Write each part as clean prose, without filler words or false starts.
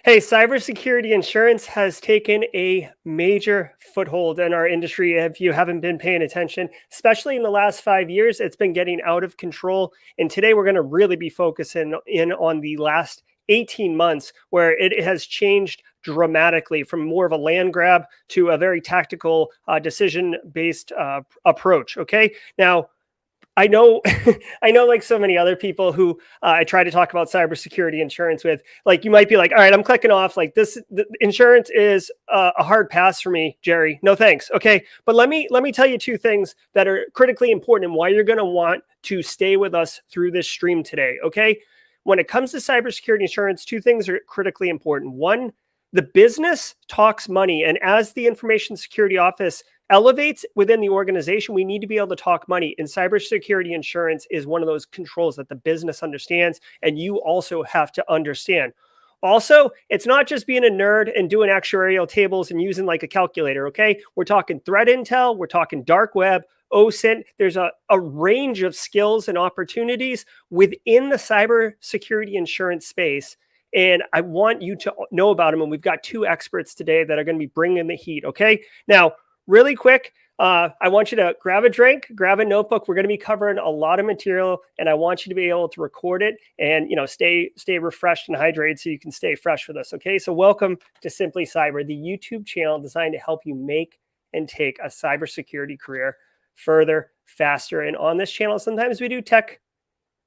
Hey, cybersecurity insurance has taken a major foothold in our industry. If you haven't been paying attention, especially in the last 5 years, it's been getting out of control. And today we're going to really be focusing in on the last 18 months, where it has changed dramatically from more of a land grab to a very tactical decision based approach. Okay. Now, I know, I know, like so many other people who I try to talk about cybersecurity insurance with, like you might be like, all right, I'm clicking off. Like this, the insurance is a hard pass for me, Jerry. No thanks. Okay, but let me tell you two things that are critically important and why you're going to want to stay with us through this stream today. Okay, when it comes to cybersecurity insurance, two things are critically important. One, the business talks money, and as the Information Security Office elevates within the organization, we need to be able to talk money. And cybersecurity insurance is one of those controls that the business understands, and you also have to understand. Also, it's not just being a nerd and doing actuarial tables and using like a calculator, okay? We're talking threat intel, we're talking dark web, OSINT. There's a range of skills and opportunities within the cybersecurity insurance space. And I want you to know about them. And we've got two experts today that are going to be bringing the heat, okay? Now, really quick, I want you to grab a drink, grab a notebook. We're going to be covering a lot of material, and I want you to be able to record it and stay refreshed and hydrated so you can stay fresh with us. Okay, so welcome to Simply Cyber, the YouTube channel designed to help you make and take a cybersecurity career further, faster. And on this channel, sometimes we do tech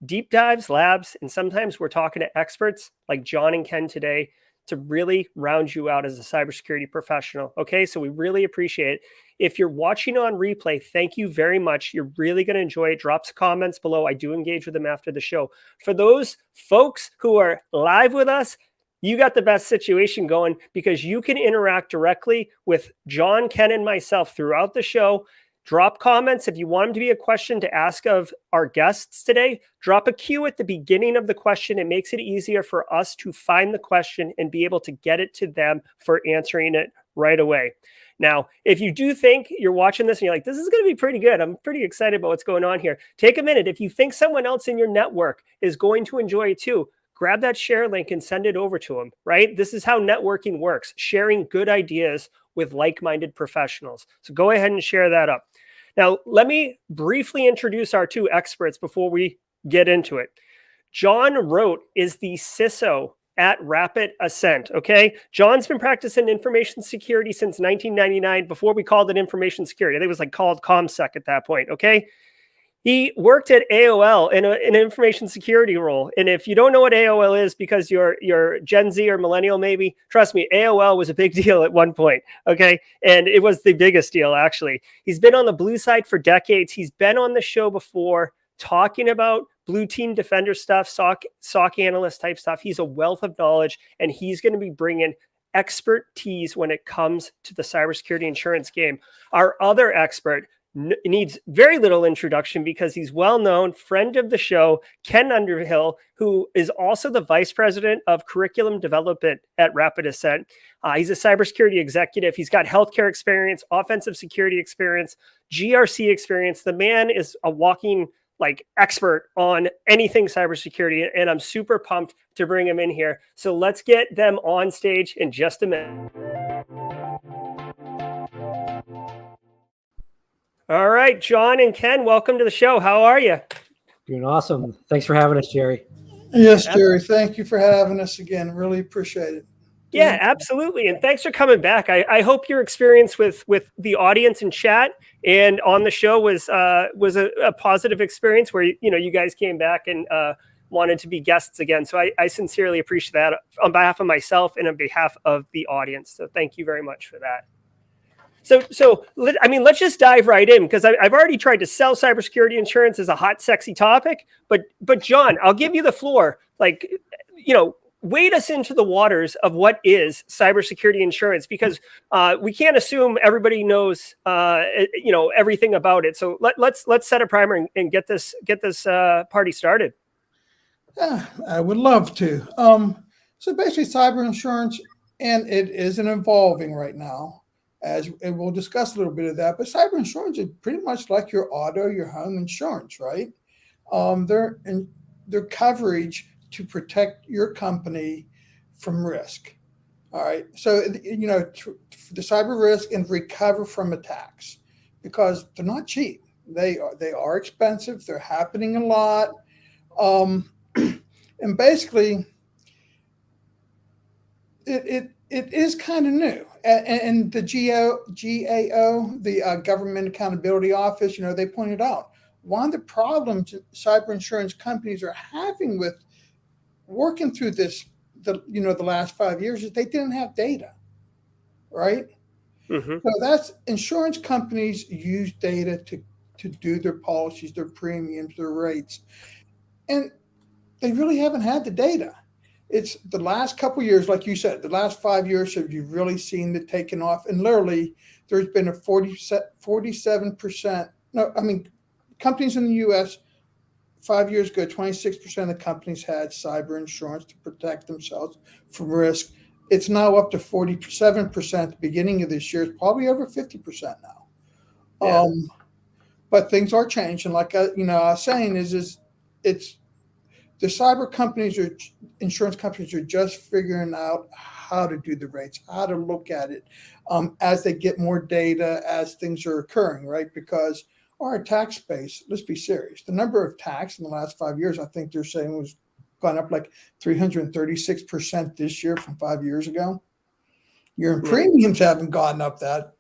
deep dives, labs, and sometimes we're talking to experts like John and Ken today to really round you out as a cybersecurity professional. Okay, so we really appreciate it. If you're watching on replay, thank you very much. You're really going to enjoy it. Drop some comments below. I do engage with them after the show. For those folks who are live with us, you got the best situation going because you can interact directly with John, Ken, and myself throughout the show. Drop comments if you want them to be a question to ask of our guests today. Drop a Q at the beginning of the question. It makes it easier for us to find the question and be able to get it to them for answering it right away. Now, if you do think you're watching this and you're like, this is going to be pretty good, I'm pretty excited about what's going on here, take a minute. If you think someone else in your network is going to enjoy it too, grab that share link and send it over to them, right? This is how networking works, sharing good ideas with like-minded professionals. So go ahead and share that up. Now, let me briefly introduce our two experts before we get into it. John Rote is the CISO at Rapid Ascent, okay? John's been practicing information security since 1999, before we called it information security. I think it was like called ComSec at that point, okay? He worked at AOL in an information security role. And if you don't know what AOL is because you're Gen Z or millennial, maybe, trust me, AOL was a big deal at one point, okay? And it was the biggest deal, actually. He's been on the blue side for decades. He's been on the show before talking about blue team defender stuff, SOC analyst type stuff. He's a wealth of knowledge, and he's going to be bringing expertise when it comes to the cybersecurity insurance game. Our other expert needs very little introduction because he's well-known, friend of the show, Ken Underhill, who is also the vice president of curriculum development at Rapid Ascent. He's a cybersecurity executive. He's got healthcare experience, offensive security experience, GRC experience. The man is a walking expert on anything cybersecurity, and I'm super pumped to bring him in here. So let's get them on stage in just a minute. All right, John and Ken, welcome to the show. How are you? Doing awesome. Thanks for having us, Jerry. Yes, Jerry. Thank you for having us again. Really appreciate it. Yeah, absolutely. And thanks for coming back. I hope your experience with the audience in chat and on the show was a positive experience where you guys came back and wanted to be guests again. So I sincerely appreciate that on behalf of myself and on behalf of the audience. So thank you very much for that. So let's just dive right in because I've already tried to sell cybersecurity insurance as a hot, sexy topic. But John, I'll give you the floor. Wade us into the waters of what is cybersecurity insurance, because we can't assume everybody knows everything about it. So let's set a primer and get this party started. Yeah, I would love to. So basically, cyber insurance, and it isn't evolving right now, and we'll discuss a little bit of that. But cyber insurance is pretty much like your auto, your home insurance, right? Their coverage to protect your company from risk. All right. So, the cyber risk and recover from attacks because they're not cheap. They are expensive. They're happening a lot. And basically, it is kind of new. And the GAO, the Government Accountability Office, they pointed out one of the problems cyber insurance companies are having with working through the last 5 years is they didn't have data, right? Mm-hmm. So that's insurance companies use data to do their policies, their premiums, their rates, and they really haven't had the data. It's the last couple of years, like you said, the last 5 years have you really seen it taken off? And literally, there's been a 47%. No, I mean, companies in the U.S. 5 years ago, 26% of companies had cyber insurance to protect themselves from risk. It's now up to 47% at the beginning of this year. It's probably over 50% now. Yeah. But things are changing. Like I was saying, is it's the cyber companies or insurance companies are just figuring out how to do the rates, how to look at it as they get more data as things are occurring, right? Because our attack space, let's be serious, the number of attacks in the last 5 years, I think they're saying was gone up like 336% this year from 5 years ago. Your premiums haven't gone up that,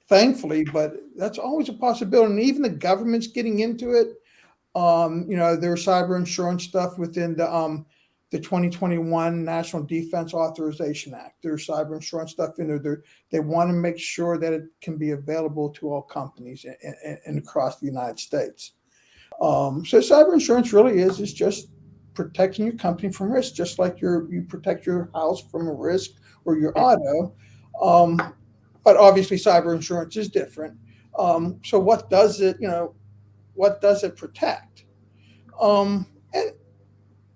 thankfully, but that's always a possibility. And even the government's getting into it. There's cyber insurance stuff within the 2021 National Defense Authorization Act. There's cyber insurance stuff in there. They want to make sure that it can be available to all companies and across the United States. So cyber insurance really is just protecting your company from risk, just like you protect your house from a risk or your auto. But obviously, cyber insurance is different. So what does it, what does it protect? And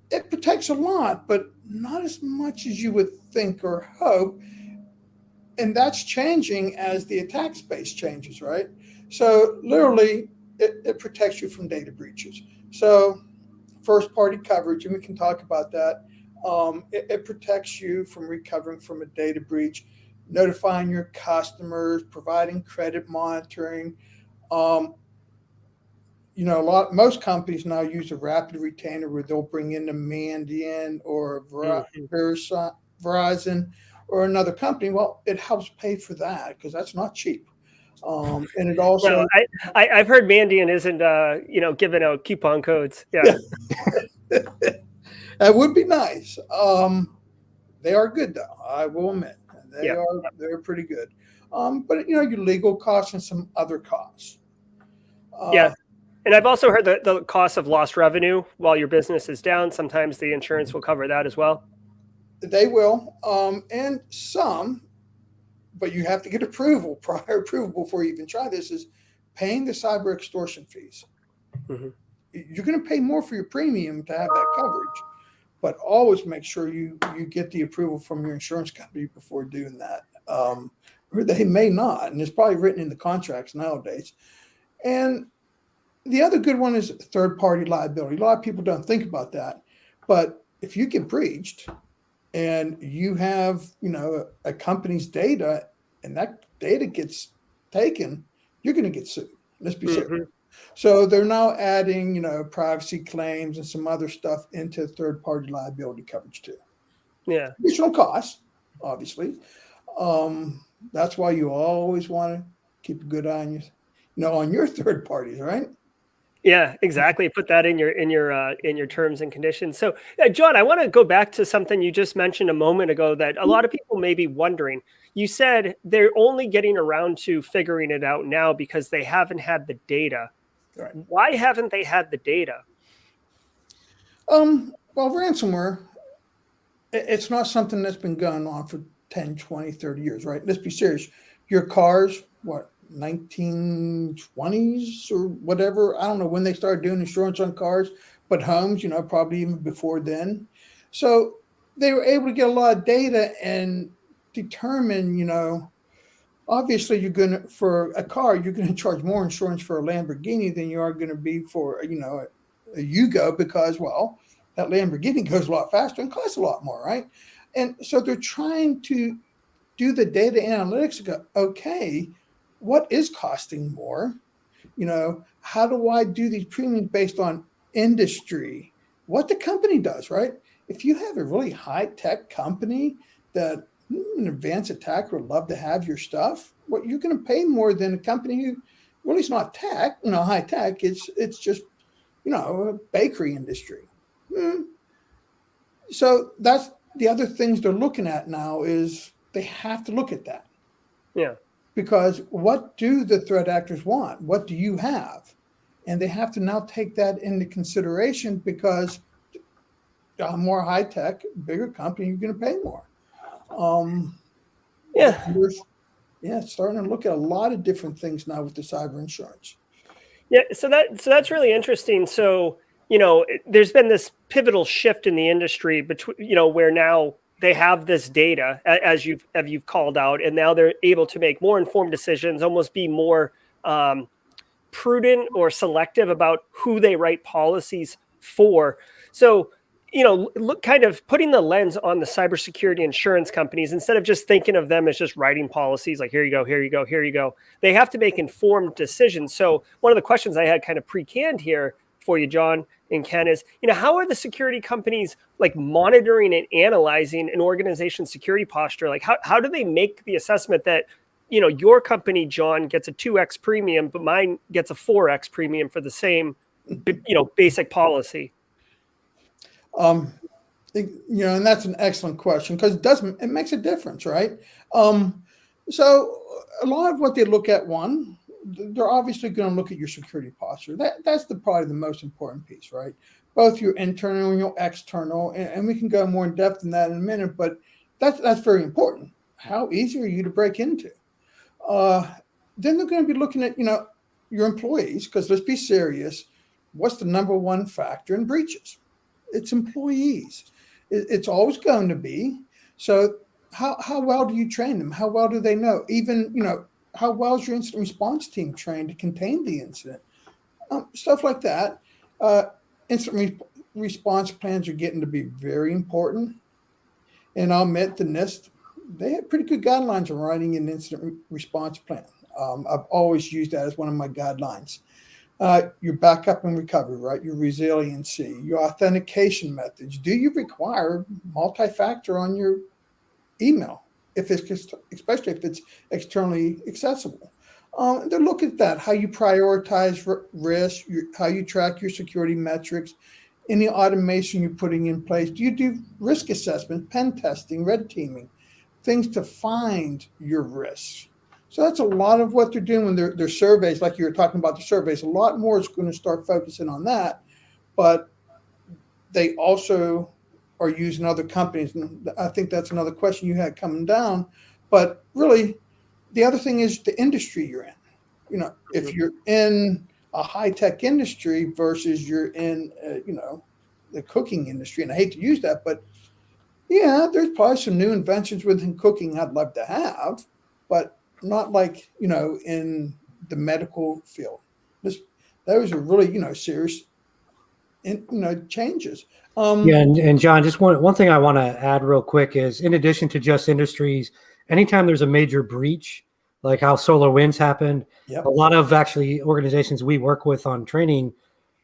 it protects a lot, but not as much as you would think or hope. And that's changing as the attack space changes, right? So literally, it protects you from data breaches. So first party coverage, and we can talk about that. It protects you from recovering from a data breach, notifying your customers, providing credit monitoring. Most companies now use a rapid retainer where they'll bring in a Mandiant or Verizon or another company. Well, it helps pay for that because that's not cheap. And it also, No, I've heard Mandiant isn't, giving out coupon codes. Yeah. that would be nice. They are good though. I will admit they're pretty good. But your legal costs and some other costs. Yeah. And I've also heard the cost of lost revenue while your business is down. Sometimes the insurance will cover that as well. They will, and some, but you have to get prior approval before you even try this, is paying the cyber extortion fees. Mm-hmm. You're going to pay more for your premium to have that coverage, but always make sure you get the approval from your insurance company before doing that. Or they may not, and it's probably written in the contracts nowadays. And the other good one is third-party liability. A lot of people don't think about that, but if you get breached and you have, a company's data and that data gets taken, you're going to get sued. Let's be serious. So they're now adding, privacy claims and some other stuff into third-party liability coverage too. Yeah. Additional costs, obviously. That's why you always want to keep a good eye on on your third parties, right? Yeah, exactly. Put that in your terms and conditions. So, John, I want to go back to something you just mentioned a moment ago that a lot of people may be wondering. You said they're only getting around to figuring it out now because they haven't had the data. Right. Why haven't they had the data? Well, ransomware, it's not something that's been going on for 10, 20, 30 years, right? Let's be serious. Your cars, 1920s or whatever. I don't know when they started doing insurance on cars, but homes, probably even before then. So they were able to get a lot of data and determine, obviously for a car, you're going to charge more insurance for a Lamborghini than you are going to be for, a Yugo because, that Lamborghini goes a lot faster and costs a lot more, right? And so they're trying to do the data analytics and go, okay, what is costing more? How do I do these premiums based on industry? What the company does, right? If you have a really high-tech company that an advanced attacker would love to have your stuff, well, you're going to pay more than a company who, well, it's not tech, high tech. It's just, a bakery industry. So that's the other things they're looking at now is they have to look at that. Yeah. Because what do the threat actors want? What do you have? And they have to now take that into consideration because a more high tech, bigger company, you're going to pay more. Starting to look at a lot of different things now with the cyber insurance. Yeah, so that's really interesting. So, there's been this pivotal shift in the industry between, where now they have this data as you've called out, and now they're able to make more informed decisions, almost be more prudent or selective about who they write policies for. So, look, kind of putting the lens on the cybersecurity insurance companies instead of just thinking of them as just writing policies like, here you go, here you go, here you go. They have to make informed decisions. So one of the questions I had kind of pre-canned here for you, John and Ken, is, how are the security companies like monitoring and analyzing an organization's security posture? Like how do they make the assessment that, your company, John, gets a 2x premium, but mine gets a 4x premium for the same, basic policy? And that's an excellent question because it makes a difference, right? So a lot of what they look at, they're obviously going to look at your security posture. That's probably the most important piece, right? Both your internal and your external, and we can go more in depth in that in a minute, but that's very important. How easy are you to break into? Then they're going to be looking at, your employees, because let's be serious. What's the number one factor in breaches? It's employees. It's always going to be. So how well do you train them? How well do they know? Even, how well is your incident response team trained to contain the incident? Stuff like that. Incident response plans are getting to be very important. And I'll admit the NIST, they have pretty good guidelines on writing an incident response plan. I've always used that as one of my guidelines. Your backup and recovery, right? Your resiliency, your authentication methods. Do you require multi-factor on your email, especially if it's externally accessible? They're looking at that, how you prioritize risk, how you track your security metrics, any automation you're putting in place. Do you do risk assessment, pen testing, red teaming, things to find your risks? So that's a lot of what they're doing when their surveys, like you were talking about the surveys. A lot more is going to start focusing on that, but they also are using other companies. And I think that's another question you had coming down. But really, the other thing is the industry you're in. If you're in a high-tech industry versus you're in, the cooking industry, and I hate to use that, but yeah, there's probably some new inventions within cooking I'd love to have, but not like, in the medical field. Those are really, serious, changes. And John, just one thing I want to add real quick is, in addition to just industries, anytime there's a major breach, like how SolarWinds happened, Yep. A lot of actually organizations we work with on training,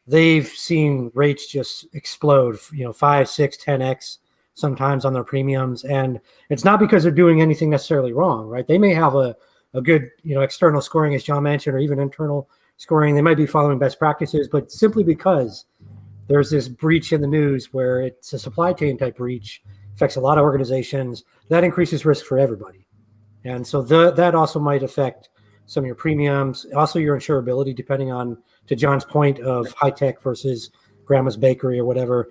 they've seen rates just explode, 5, 6, 10x sometimes on their premiums. And it's not because they're doing anything necessarily wrong, right? They may have a good, external scoring, as John mentioned, or even internal scoring. They might be following best practices, but simply because there's this breach in the news where it's a supply chain type breach, affects a lot of organizations, that increases risk for everybody. And so that also might affect some of your premiums, also your insurability, depending on, to John's point, of high tech versus grandma's bakery or whatever.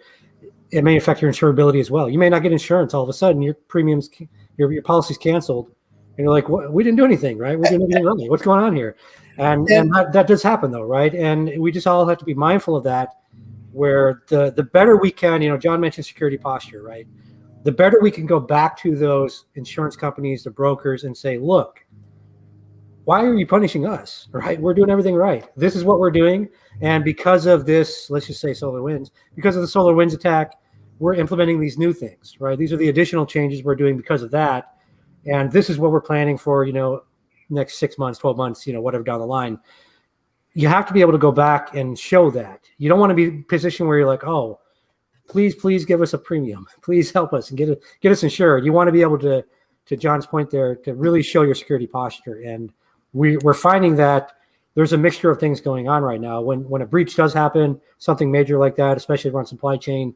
It may affect your insurability as well. You may not get insurance. All of a sudden, your premiums, your policy's canceled. And you're like, we didn't do anything, right? We didn't do anything wrong. What's going on here? And that does happen, though, right? And we just all have to be mindful of that, where the better we can, John mentioned security posture, right? The better we can go back to those insurance companies, the brokers, and say, look, why are you punishing us, right? We're doing everything right. This is what we're doing. And because of this, let's just say SolarWinds, because of the SolarWinds attack, we're implementing these new things, right? These are the additional changes we're doing because of that. And this is what we're planning for, next 6 months, 12 months, whatever down the line. You have to be able to go back and show that. You don't want to be in a position where you're like, oh, please give us a premium. Please help us and get us insured. You want to be able to John's point there, to really show your security posture. And we're finding that there's a mixture of things going on right now. When a breach does happen, something major like that, especially around supply chain,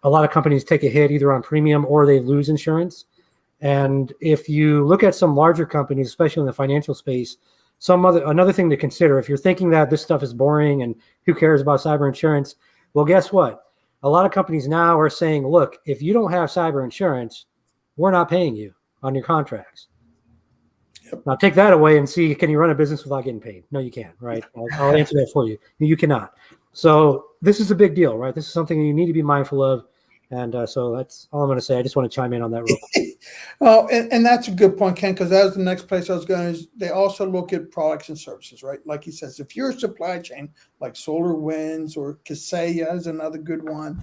a lot of companies take a hit either on premium or they lose insurance. And if you look at some larger companies, especially in the financial space, another thing to consider, if you're thinking that this stuff is boring and who cares about cyber insurance, well, guess what? A lot of companies now are saying, look, if you don't have cyber insurance, we're not paying you on your contracts. Yep. Now take that away and see, can you run a business without getting paid? No, you can't, right? I'll answer that for you. You cannot. So this is a big deal, right? This is something you need to be mindful of. And so that's all I'm going to say. I just want to chime in on that real quick. Well, and that's a good point, Ken, because that was the next place I was going. Is they also look at products and services, right? Like he says, if you're a supply chain like SolarWinds or Kaseya is another good one,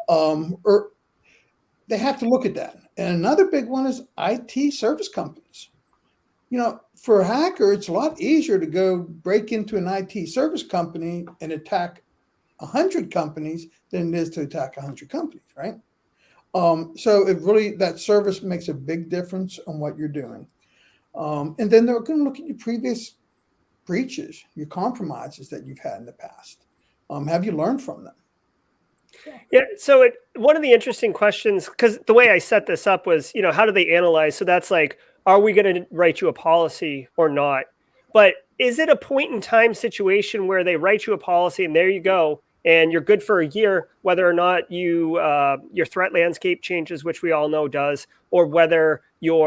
or they have to look at that. And another big one is IT service companies. For a hacker, it's a lot easier to go break into an IT service company and attack 100 companies than it is to attack 100 companies, right? So it really, that service makes a big difference on what you're doing. And then they're going to look at your previous breaches, your compromises that you've had in the past. Have you learned from them? Yeah. So one of the interesting questions, because the way I set this up was, how do they analyze? So that's like, are we going to write you a policy or not? But is it a point in time situation where they write you a policy and there you go, and you're good for a year, whether or not your threat landscape changes, which we all know does, or whether you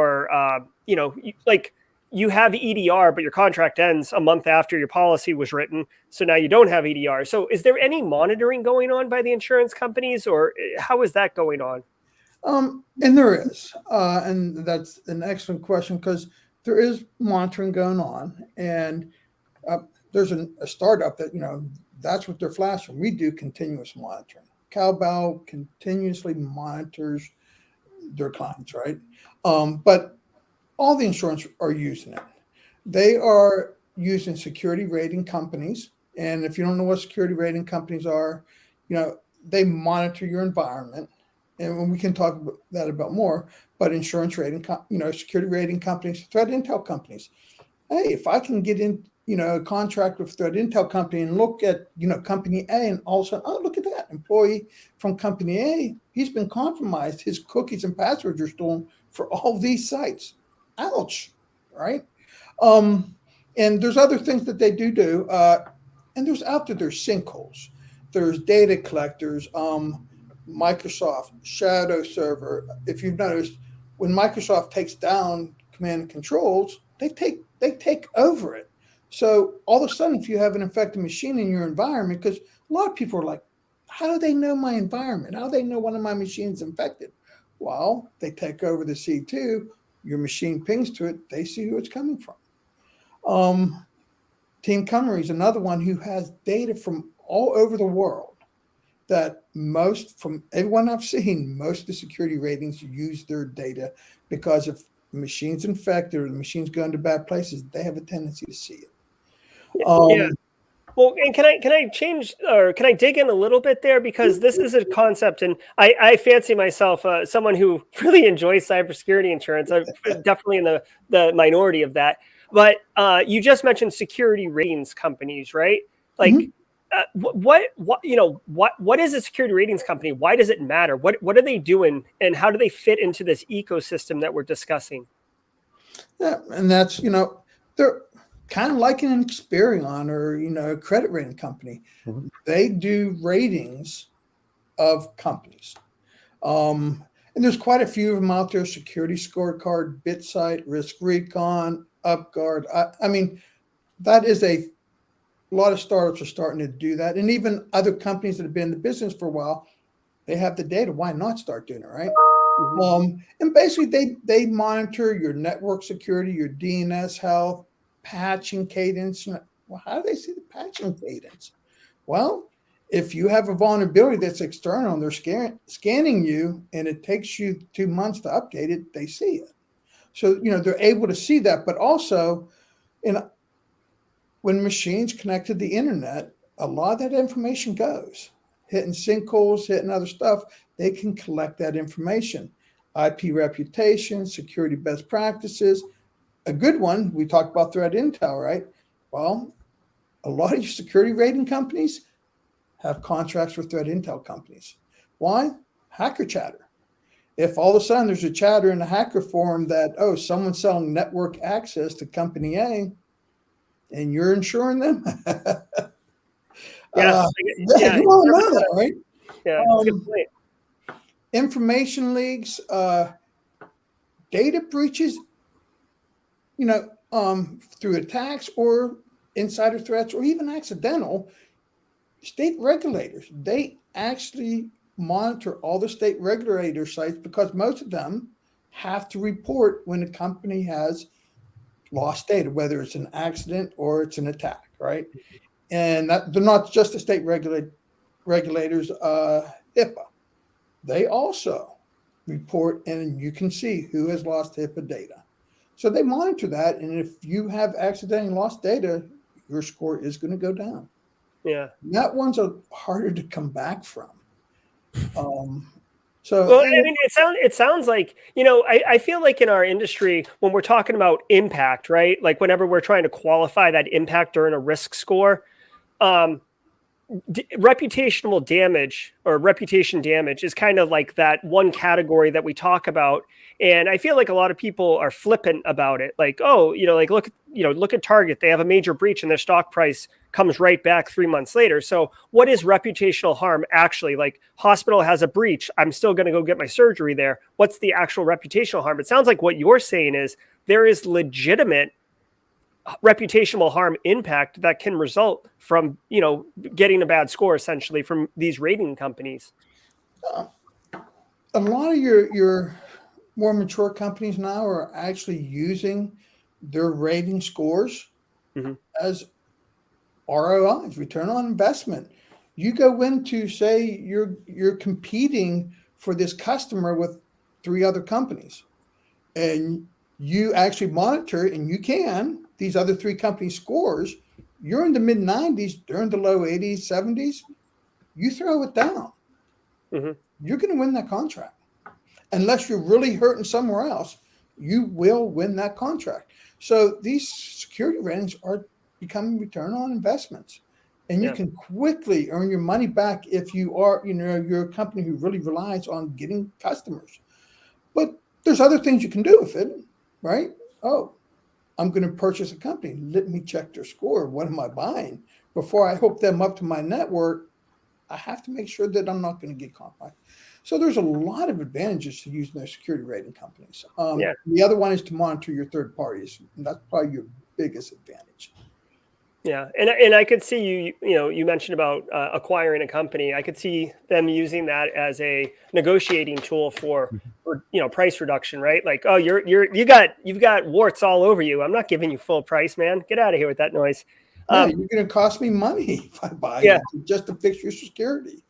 have EDR, but your contract ends a month after your policy was written. So now you don't have EDR. So is there any monitoring going on by the insurance companies, or how is that going on? And there is, and that's an excellent question, because there is monitoring going on, and there's a startup that, that's what they're flashing. We do continuous monitoring. Cowbell continuously monitors their clients, right? But all the insurance are using it. They are using security rating companies. And if you don't know what security rating companies are, they monitor your environment. And we can talk about that more, but insurance rating, security rating companies, threat intel companies. Hey, if I can get in, a contract with threat intel company and look at, company A, and all of a sudden, oh, look at that employee from company A, he's been compromised. His cookies and passwords are stolen for all these sites. Ouch, right? And there's other things that they do. And there's sinkholes. There's data collectors, Microsoft Shadow Server. If you've noticed, when Microsoft takes down command and controls, they take over it. So all of a sudden, if you have an infected machine in your environment, because a lot of people are like, how do they know my environment? How do they know one of my machines infected? Well, they take over the C2, your machine pings to it, they see who it's coming from. Team Cummery is another one who has data from all over the world, that from everyone I've seen, most of the security ratings use their data, because if the machine's infected or the machine's going to bad places, they have a tendency to see it. Yeah. Well, and can I change, or can I dig in a little bit there? Because this is a concept, and I fancy myself someone who really enjoys cybersecurity insurance. I'm definitely in the minority of that. But you just mentioned security ratings companies, right? Like, what is a security ratings company? Why does it matter? What are they doing, and how do they fit into this ecosystem that we're discussing? Yeah, and that's, they're kind of like an Experian or, a credit rating company. Mm-hmm. They do ratings of companies. And there's quite a few of them out there: Security Scorecard, BitSight, Risk Recon, UpGuard. I mean, that is a lot of startups are starting to do that. And even other companies that have been in the business for a while, they have the data. Why not start doing it, right? Mm-hmm. And basically, they monitor your network security, your DNS health, patching cadence. Well, how do they see the patching cadence? Well, If you have a vulnerability that's external and they're scanning you and it takes you 2 months to update it, they see it. So, they're able to see that. But also, when machines connect to the internet, a lot of that information goes. Hitting sinkholes, hitting other stuff, they can collect that information. IP reputation, security best practices. A good one, we talked about threat intel, right? Well, a lot of your security rating companies have contracts with threat intel companies. Why? Hacker chatter. If all of a sudden there's a chatter in a hacker forum that, someone's selling network access to company A and you're insuring them, Yeah, you want to know that, right? Yeah, that's a good point. Information leaks, data breaches, through attacks or insider threats or even accidental. State regulators, they actually monitor all the state regulator sites because most of them have to report when a company has lost data, whether it's an accident or it's an attack, right? And they're not just the state regulators, HIPAA. They also report, and you can see who has lost HIPAA data. So they monitor that, and if you have accidentally lost data, your score is going to go down. Yeah. That one's harder to come back from. Well, I mean, it sounds like, I feel like in our industry, when we're talking about impact, right? Like whenever we're trying to qualify that impact during a risk score, reputational damage or reputation damage is kind of like that one category that we talk about. And I feel like a lot of people are flippant about it. Like, look at Target. They have a major breach and their stock price comes right back 3 months later. So what is reputational harm actually? Like, hospital has a breach, I'm still going to go get my surgery there. What's the actual reputational harm? It sounds like what you're saying is there is legitimate reputational harm impact that can result from, getting a bad score essentially from these rating companies. A lot of your more mature companies now are actually using their rating scores as ROIs, return on investment. You go into, say, you're competing for this customer with 3 other companies, and you actually monitor, and you can, these other 3 companies' scores. You're in the mid 90s, they're in the low 80s, 70s. You throw it down. You're going to win that contract. Unless you're really hurting somewhere else, you will win that contract. So these security ratings are becoming return on investments, and you can quickly earn your money back if you are, you're a company who really relies on getting customers. But there's other things you can do with it, right? Oh, I'm going to purchase a company. Let me check their score. What am I buying? Before I hook them up to my network, I have to make sure that I'm not going to get compromised. So there's a lot of advantages to using those security rating companies. The other one is to monitor your third parties. And that's probably your biggest advantage. Yeah. And I could see you mentioned about acquiring a company. I could see them using that as a negotiating tool for price reduction, right? Like, oh, you've got warts all over you. I'm not giving you full price, man. Get out of here with that noise. You're going to cost me money if I buy it just to fix your security.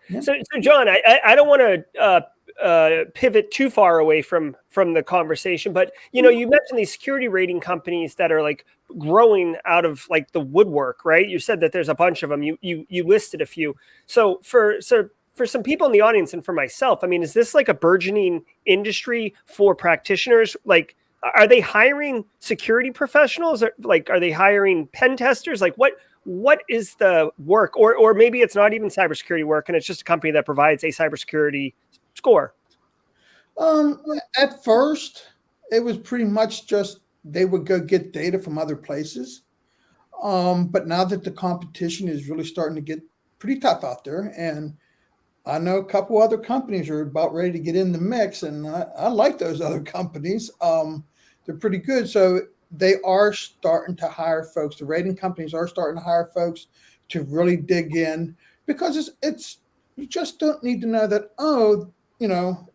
Yeah. So John, I don't want to pivot too far away from the conversation, but you mentioned these security rating companies that are like growing out of like the woodwork, right? You said that there's a bunch of them. You listed a few. So for some people in the audience and for myself, I mean, is this like a burgeoning industry for practitioners? Like, are they hiring security professionals? Or like, are they hiring pen testers? Like, what is the work? Or maybe it's not even cybersecurity work and it's just a company that provides a cybersecurity score. At first, it was pretty much just they would go get data from other places. But now that the competition is really starting to get pretty tough out there, and I know a couple other companies are about ready to get in the mix, and I like those other companies. They're pretty good. So they are starting to hire folks. The rating companies are starting to hire folks to really dig in, because it's you just don't need to know that,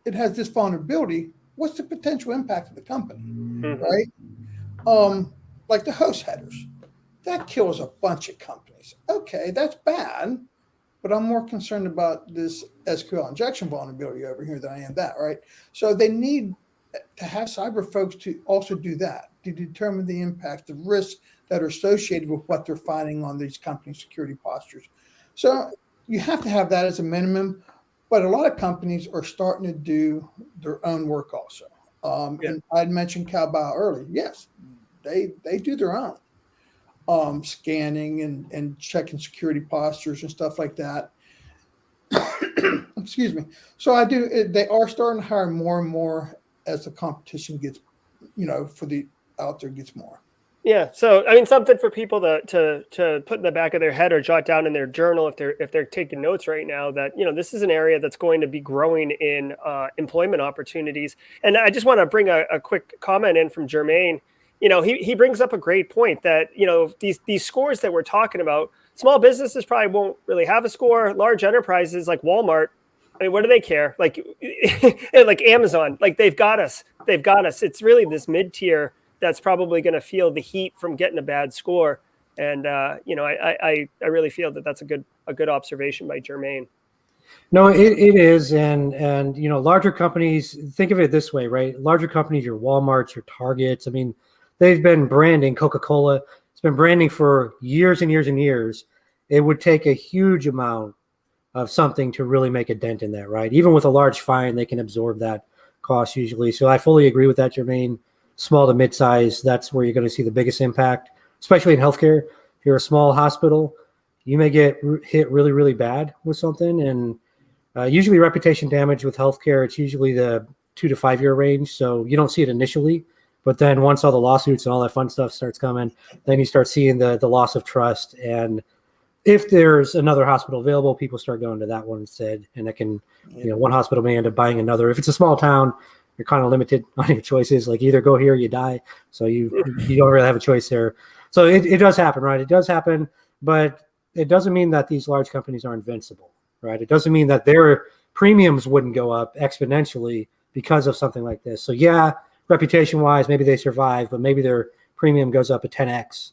it has this vulnerability. What's the potential impact of the company, right? Like the host headers. That kills a bunch of companies. Okay, that's bad, but I'm more concerned about this SQL injection vulnerability over here than I am that, right? So they need to have cyber folks to also do that, to determine the impact of risks that are associated with what they're finding on these company security postures. So you have to have that as a minimum, but a lot of companies are starting to do their own work also. And I'd mentioned Cowboy earlier. Yes, they do their own scanning and checking security postures and stuff like that. Excuse me. So I do. They are starting to hire more and more as the competition gets, for the out there gets more. Yeah. So, I mean, something for people to put in the back of their head or jot down in their journal if they're taking notes right now, that, this is an area that's going to be growing in employment opportunities. And I just want to bring a quick comment in from Jermaine. He brings up a great point that, these scores that we're talking about, small businesses probably won't really have a score. Large enterprises like Walmart, I mean, what do they care? Like, like Amazon, like they've got us. They've got us. It's really this mid-tier that's probably going to feel the heat from getting a bad score. And I really feel that that's a good observation by Jermaine. No, it is, and larger companies, think of it this way, right? Larger companies, your Walmarts, your Targets. I mean, they've been branding. Coca-Cola, it's been branding for years and years and years. It would take a huge amount of something to really make a dent in that, right? Even with a large fine, they can absorb that cost usually. So I fully agree with that, Jermaine. Small to mid-size, that's where you're going to see the biggest impact, especially in healthcare. If you're a small hospital, you may get hit really, really bad with something. And usually reputation damage with healthcare, it's usually the 2 to 5 year range. So you don't see it initially, but then once all the lawsuits and all that fun stuff starts coming, then you start seeing the loss of trust. And if there's another hospital available, people start going to that one instead. And that can, one hospital may end up buying another. If it's a small town, you're kind of limited on your choices. Like either go here, or you die. So you don't really have a choice there. So it does happen, right? It does happen, but it doesn't mean that these large companies are invincible, right? It doesn't mean that their premiums wouldn't go up exponentially because of something like this. So yeah, reputation-wise, maybe they survive, but maybe their premium goes up a 10x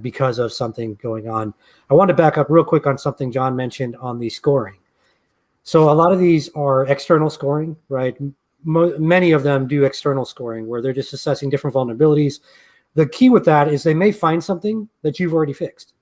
because of something going on. I want to back up real quick on something John mentioned on the scoring. So a lot of these are external scoring, right? Many of them do external scoring where they're just assessing different vulnerabilities. The key with that is they may find something that you've already fixed.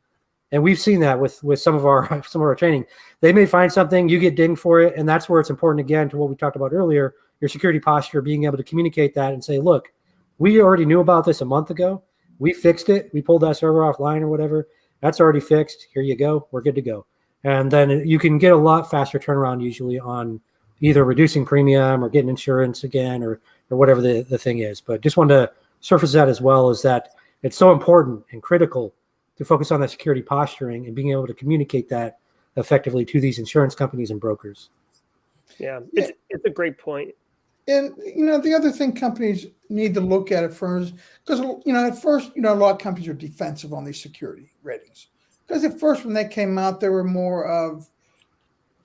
And we've seen that with some of our training. They may find something, you get dinged for it. And that's where it's important, again, to what we talked about earlier, your security posture, being able to communicate that and say, look, we already knew about this a month ago. We fixed it. We pulled that server offline or whatever. That's already fixed. Here you go. We're good to go. And then you can get a lot faster turnaround usually on either reducing premium or getting insurance again or whatever the thing is. But just wanted to surface that as well, is that it's so important and critical to focus on that security posturing and being able to communicate that effectively to these insurance companies and brokers. Yeah, it's a great point. And, the other thing companies need to look at first, because, at first, a lot of companies are defensive on these security ratings. Because at first, when they came out, they were more of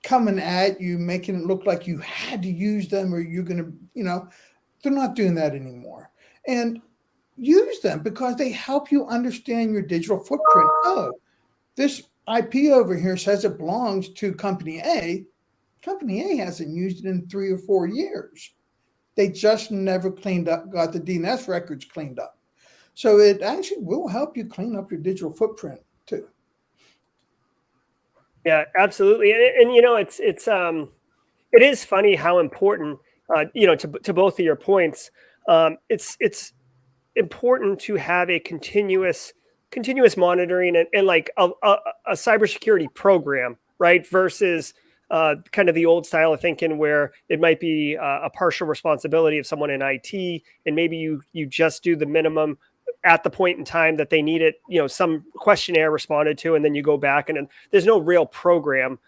coming at you, making it look like you had to use them or you're going to, they're not doing that anymore. And use them because they help you understand your digital footprint. Oh, this IP over here says it belongs to company A. Company A hasn't used it in 3 or 4 years. They just never got the DNS records cleaned up. So it actually will help you clean up your digital footprint too. Yeah, absolutely. And it is funny how important, to both of your points, it's important to have a continuous monitoring and like a cybersecurity program, right? Versus kind of the old style of thinking where it might be a partial responsibility of someone in IT, and maybe you just do the minimum at the point in time that they need it, some questionnaire responded to, and then you go back and there's no real program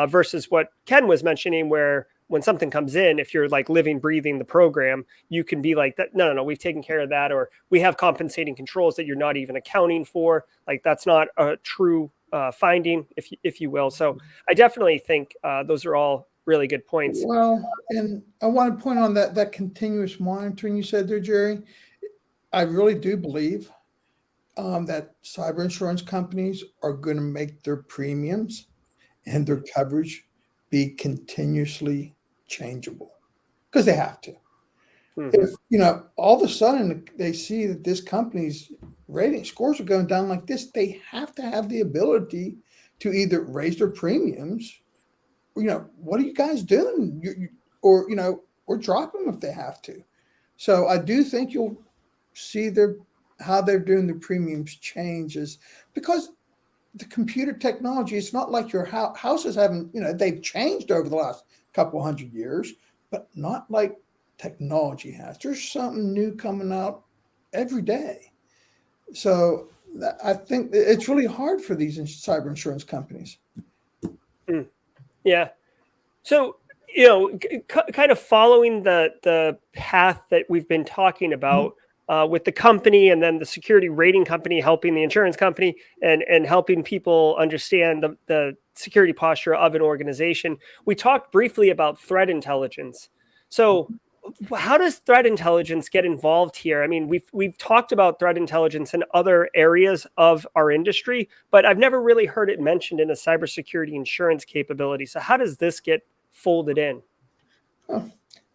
versus what Ken was mentioning, where when something comes in, if you're like living, breathing the program, you can be like, that. No, we've taken care of that. Or we have compensating controls that you're not even accounting for. Like that's not a true finding, if you will. So I definitely think those are all really good points. Well, and I want to point on that continuous monitoring you said there, Jerry. I really do believe that cyber insurance companies are going to make their premiums and their coverage be continuously changeable, because they have to. If, all of a sudden they see that this company's rating scores are going down like this, they have to have the ability to either raise their premiums, what are you guys doing? Or drop them if they have to. So I do think you'll see how they're doing the premiums changes, because the computer technology, it's not like your houses haven't, they've changed over the last couple hundred years, but not like technology has. There's something new coming out every day. So I think it's really hard for these cyber insurance companies. Yeah. So, kind of following the path that we've been talking about with the company, and then the security rating company helping the insurance company and helping people understand the security posture of an organization. We talked briefly about threat intelligence. So how does threat intelligence get involved here? I mean, we've talked about threat intelligence in other areas of our industry, but I've never really heard it mentioned in a cybersecurity insurance capability. So how does this get folded in? I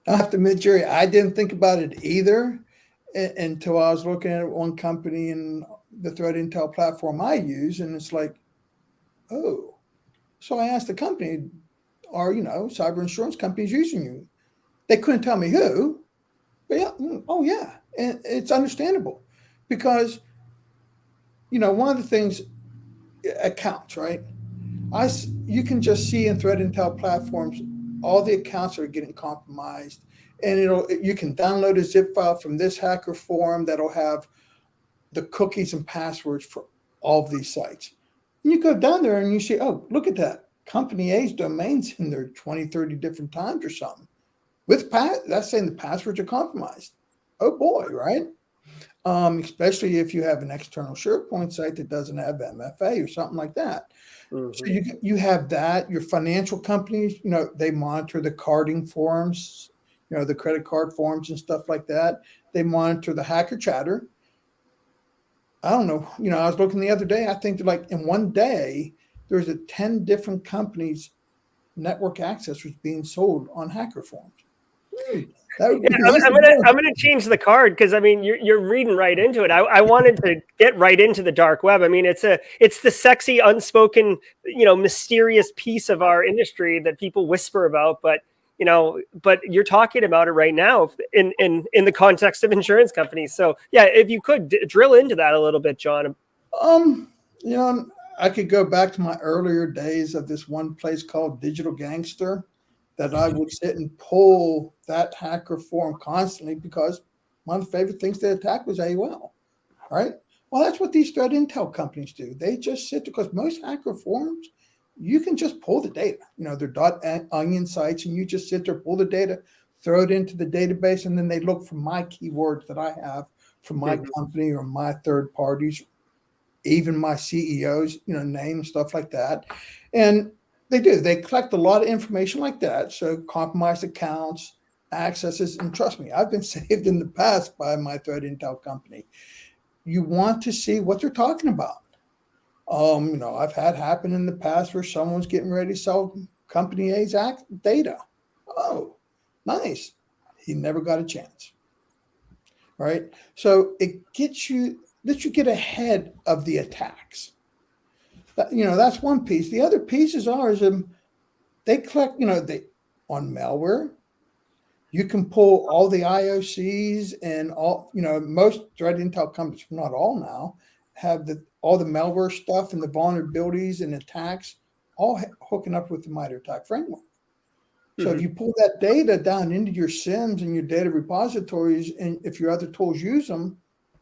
have to admit, Jerry, I didn't think about it either until I was looking at one company in the threat intel platform I use, and it's like, oh. So I asked the company, are cyber insurance companies using you? They couldn't tell me who, but yeah, oh yeah, and it's understandable, because one of the things, accounts, right? You can just see in threat intel platforms all the accounts that are getting compromised, and you can download a zip file from this hacker forum that'll have the cookies and passwords for all of these sites. And you go down there and you see, oh, look at that, company A's domains in there 20, 30 different times or something. That's saying the passwords are compromised. Oh boy, right? Especially if you have an external SharePoint site that doesn't have MFA or something like that. So you have that. Your financial companies, they monitor the carding forms, the credit card forms and stuff like that. They monitor the hacker chatter. I don't know. I was looking the other day. I think that, like, in one day, there's 10 different companies' network access was being sold on hacker forms. I'm gonna change the card, because I mean you're reading right into it. I wanted to get right into the dark web. I mean, it's the sexy, unspoken, mysterious piece of our industry that people whisper about, but you're talking about it right now in the context of insurance companies. So yeah, if you could drill into that a little bit, John. I could go back to my earlier days of this one place called Digital Gangster, that I would sit and pull that hacker forum constantly, because one of the favorite things they attack was AOL, right? Well, that's what these threat intel companies do. They just sit, because most hacker forums, you can just pull the data. They're .onion sites, and you just sit there, pull the data, throw it into the database, and then they look for my keywords that I have from my company or my third parties, even my CEO's, name, stuff like that. And they collect a lot of information like that. So compromised accounts, accesses, and trust me, I've been saved in the past by my threat intel company. You want to see what they're talking about. I've had happen in the past where someone's getting ready to sell company A's data. Oh, nice. He never got a chance. Right? So it lets you get ahead of the attacks. That's one piece. The other pieces are they collect, on malware. You can pull all the IOCs and all, most threat intel companies, not all now, have all the malware stuff and the vulnerabilities and attacks all hooking up with the MITRE ATT&CK framework. So if you pull that data down into your SIMs and your data repositories, and if your other tools use them,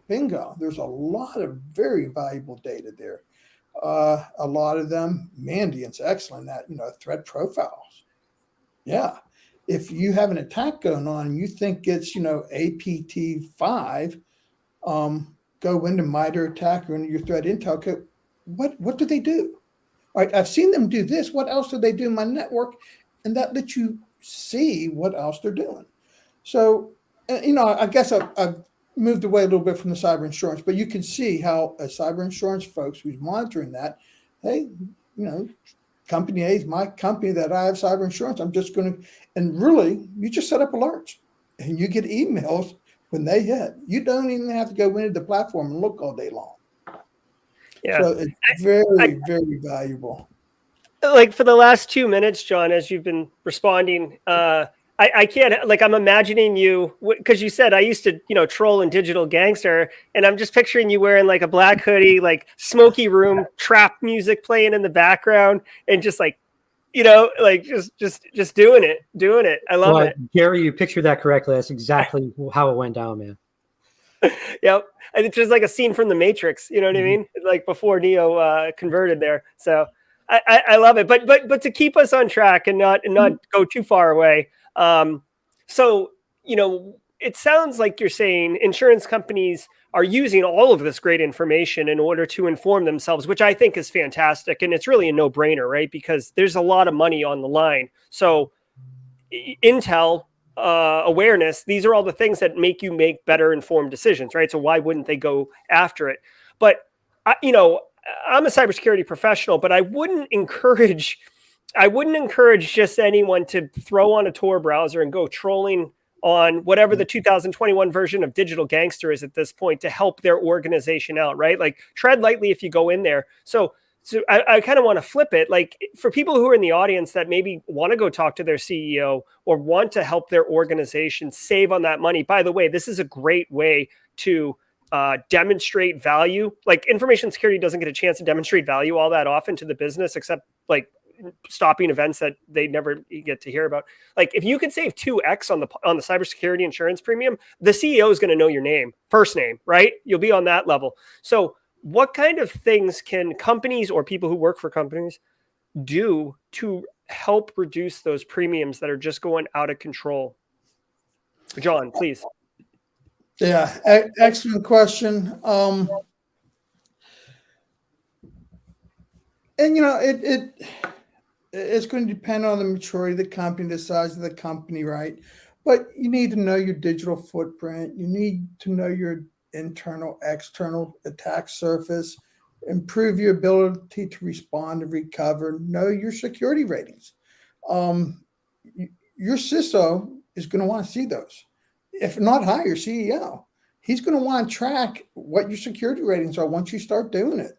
bingo, there's a lot of very valuable data there. A lot of them, Mandiant's excellent at, threat profiles. Yeah. If you have an attack going on and you think it's, APT5, go into MITRE ATT&CK or into your threat intel code. What do they do? All right, I've seen them do this. What else do they do in my network? And that lets you see what else they're doing. So, I guess I've moved away a little bit from the cyber insurance, but you can see how a cyber insurance folks who's monitoring that, they, kind company A is my company that I have cyber insurance. I'm just going to, and really, you just set up alerts and you get emails when they hit. You don't even have to go into the platform and look all day long. Yeah. So it's very, very valuable. Like for the last 2 minutes, John, as you've been responding, I can't, like, I'm imagining you, because you said I used to, troll in Digital Gangster, and I'm just picturing you wearing like a black hoodie, like smoky room, trap music playing in the background, and just like, like just doing it. I love it. Gary, you pictured that correctly. That's exactly how it went down, man. Yep. And it's just like a scene from The Matrix, you know what I mean? Like before Neo converted there. So I love it. But to keep us on track and not go too far away. So, it sounds like you're saying insurance companies are using all of this great information in order to inform themselves, which I think is fantastic. And it's really a no-brainer, right? Because there's a lot of money on the line. So intel, awareness, these are all the things that make you make better informed decisions, right? So why wouldn't they go after it? But, I'm a cybersecurity professional, but I wouldn't encourage just anyone to throw on a Tor browser and go trolling on whatever the 2021 version of Digital Gangster is at this point to help their organization out, right? Like, tread lightly if you go in there. So I kind of want to flip it. Like, for people who are in the audience that maybe want to go talk to their CEO or want to help their organization save on that money. By the way, this is a great way to demonstrate value. Like, information security doesn't get a chance to demonstrate value all that often to the business, except like stopping events that they never get to hear about. Like, if you could save 2x on the cybersecurity insurance premium, the CEO is going to know your name, first name, right? You'll be on that level. So what kind of things can companies or people who work for companies do to help reduce those premiums that are just going out of control? John, please. Yeah, excellent question. And it's going to depend on the maturity of the company, the size of the company, right? But you need to know your digital footprint. You need to know your internal, external attack surface, improve your ability to respond and recover, know your security ratings. Your CISO is going to want to see those. If not hire your CEO, he's going to want to track what your security ratings are once you start doing it.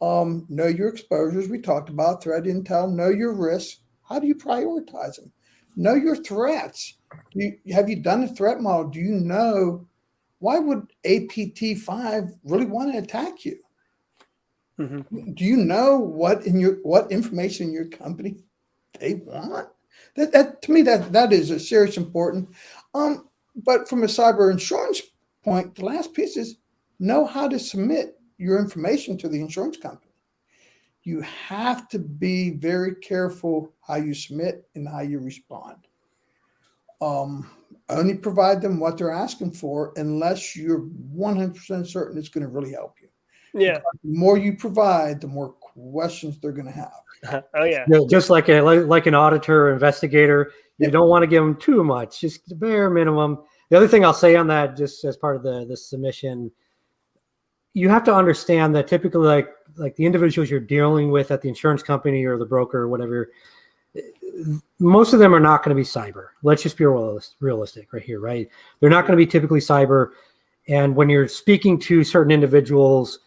Know your exposures. We talked about threat intel. Know your risks. How do you prioritize them? Know your threats. Have you done a threat model? Do you know why would APT5 really want to attack you? Mm-hmm. Do you know what information in your company they want? That to me that is a serious important. But from a cyber insurance point, the last piece is know how to submit your information to the insurance company. You have to be very careful how you submit and how you respond. Only provide them what they're asking for unless you're 100% certain it's going to really help you. Yeah. Because the more you provide, the more questions they're going to have. Oh yeah. Just like an auditor or investigator, you don't want to give them too much, just the bare minimum. The other thing I'll say on that, just as part of the submission, you have to understand that typically like the individuals you're dealing with at the insurance company or the broker or whatever, most of them are not going to be cyber. Let's just be realistic right here, right? They're not going to be typically cyber. And when you're speaking to certain individuals,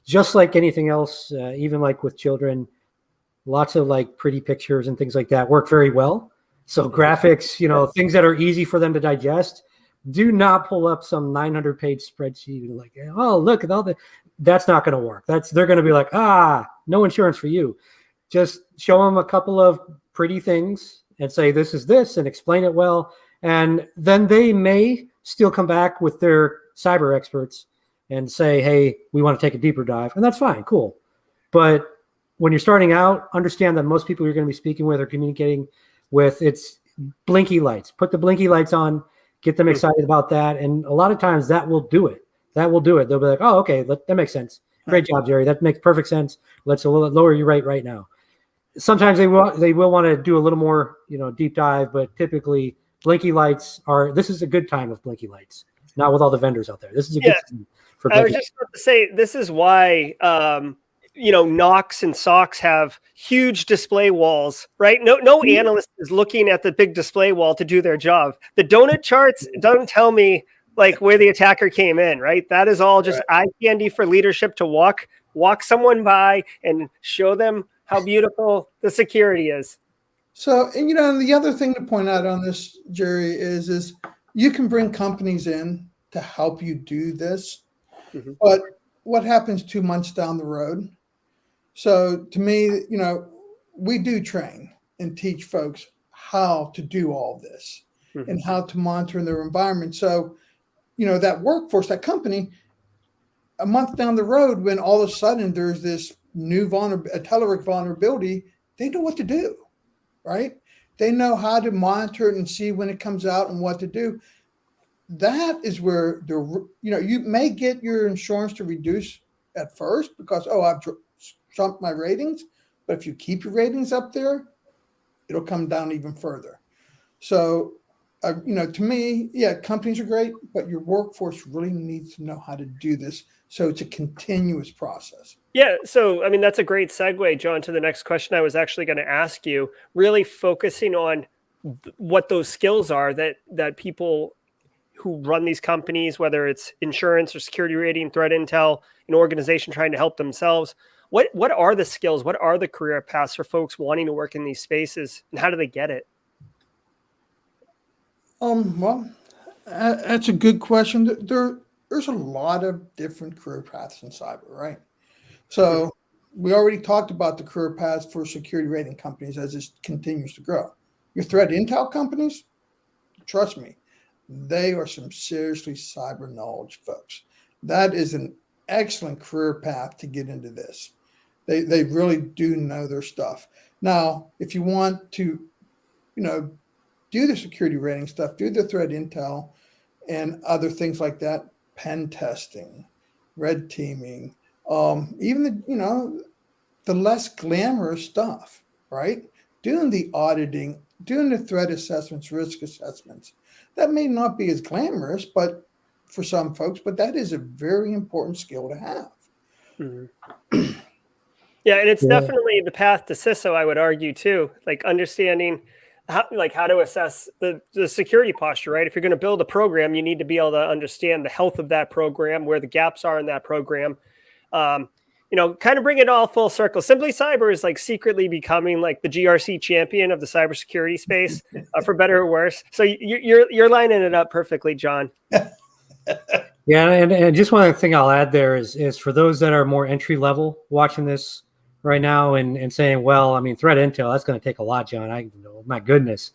just like anything else, even like with children, lots of like pretty pictures and things like that work very well. So graphics, things that are easy for them to digest. Do not pull up some 900-page spreadsheet and like, oh, look at all the. That's not going to work. They're going to be like, no insurance for you. Just show them a couple of pretty things and say this is this and explain it well, and then they may still come back with their cyber experts and say, hey, we want to take a deeper dive, and that's fine, cool. But when you're starting out, understand that most people you're going to be speaking with or communicating with, it's blinky lights. Put the blinky lights on, get them excited about that, and a lot of times that will do it. They'll be like, oh, okay, that makes sense. Great job, Jerry. That makes perfect sense. Let's lower your rate right now. Sometimes they will want to do a little more, deep dive, but typically blinky lights this is a good time of blinky lights, not with all the vendors out there. This is a good time for blinky. I was just about to say, this is why Knox and SOX have huge display walls, right? No analyst is looking at the big display wall to do their job. The donut charts don't tell me like where the attacker came in, right? That is all just eye candy for leadership to walk someone by and show them how beautiful the security is. So, and the other thing to point out on this, Jerry, is you can bring companies in to help you do this, but what happens 2 months down the road? So to me, we do train and teach folks how to do all this and how to monitor their environment. So, that workforce, that company, a month down the road, when all of a sudden there's this new a Telerik vulnerability, they know what to do, right? They know how to monitor it and see when it comes out and what to do. That is where you may get your insurance to reduce at first because, I've jumped my ratings. But if you keep your ratings up there, it'll come down even further. So, to me, companies are great, but your workforce really needs to know how to do this. So it's a continuous process. Yeah. So, that's a great segue, John, to the next question I was actually going to ask you, really focusing on what those skills are that people who run these companies, whether it's insurance or security rating, threat intel, an organization trying to help themselves. What are the skills? What are the career paths for folks wanting to work in these spaces, and how do they get it? Well, that's a good question. There's a lot of different career paths in cyber, right? So we already talked about the career paths for security rating companies as this continues to grow. Your threat intel companies, trust me, they are some seriously cyber knowledge folks. That is an excellent career path to get into this. They really do know their stuff. Now, if you want to, do the security rating stuff, do the threat intel and other things like that, pen testing, red teaming, even the less glamorous stuff, right? Doing the auditing, doing the threat assessments, risk assessments. That may not be as glamorous, but for some folks, but that is a very important skill to have. Yeah, and it's definitely the path to CISO, I would argue too, like understanding how to assess the security posture, right? If you're going to build a program, you need to be able to understand the health of that program, where the gaps are in that program. Kind of bring it all full circle. Simply Cyber is like secretly becoming like the GRC champion of the cybersecurity space, for better or worse. So you're lining it up perfectly, John. Yeah, and just one other thing I'll add there is for those that are more entry level watching this right now and saying, well, threat intel, that's going to take a lot, John. My goodness.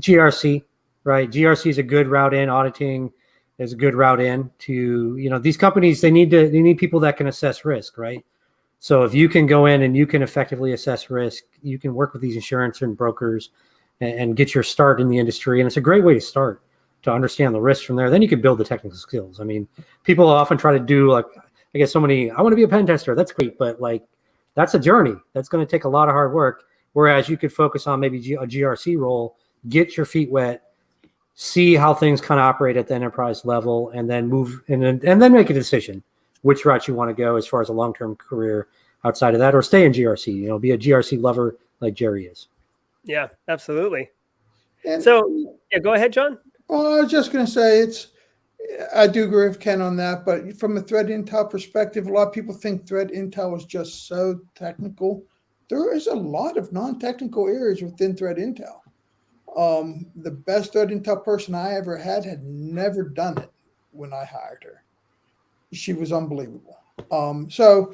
GRC, right? GRC is a good route in. Auditing is a good route in to, these companies, they need people that can assess risk, right? So if you can go in and you can effectively assess risk, you can work with these insurance and brokers and get your start in the industry. And it's a great way to start, to understand the risks from there. Then you can build the technical skills. People often try to do I want to be a pen tester. That's great. But that's a journey. That's going to take a lot of hard work. Whereas you could focus on maybe a GRC role, get your feet wet, see how things kind of operate at the enterprise level, and then move and then make a decision which route you want to go as far as a long-term career outside of that, or stay in GRC, be a GRC lover like Jerry is. Yeah, absolutely. And, so go ahead, John. Well, I was just going to say I do agree with Ken on that, but from a threat intel perspective, a lot of people think threat intel is just so technical. There is a lot of non-technical areas within threat intel. The best threat intel person I ever had never done it when I hired her. She was unbelievable. So